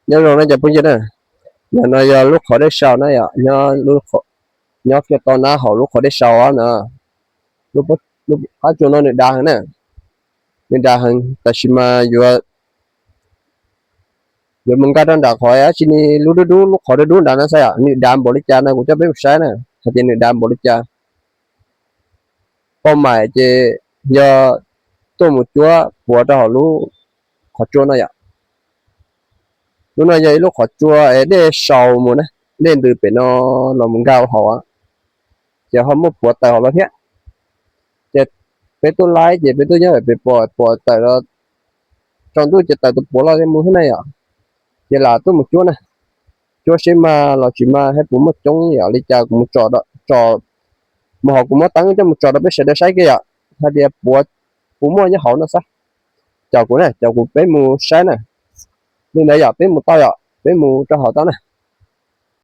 nhớ rồi nó chụp bây giờ nè nhớ nó giờ lúc khỏi đấy sau nó ya nhớ cái con nó họ lúc khỏi đấy sau á nè lúc ở chỗ nó đa hơn nè nên đa hơn tại vì mà giờ giờ mình cái đang đặt hỏi á chỉ lúc khỏi đấy đá nó sao ni đam bộ lịch cha này cũng cho biết sai nè thật ni đam bộ lịch cha có mày chứ giờ tôi một chúa của cho họ lúc họ chúa nó ya lúc này giờ lúc họ chúa ấy để sau một nè nên từ bên nó là mình cao họ giờ họ muốn của tài họ là thế giờ bên tôi lái giờ bên tôi nhớ là bên bỏ tài nó trong tôi chỉ tài tôi bỏ là cái món thế này à giờ là tôi một chúa nè chúa xem mà là chỉ mà hết bốn một trong gì ở đây cha cũng một trò đó trò mà họ cũng mất tăng cho một trò đó biết sẽ để sai kia à hay là bỏ cũng mua như họ nó sao chào của này chào của bé mua sai này nên nãy giờ bé mua tao à bé mua cho họ tao này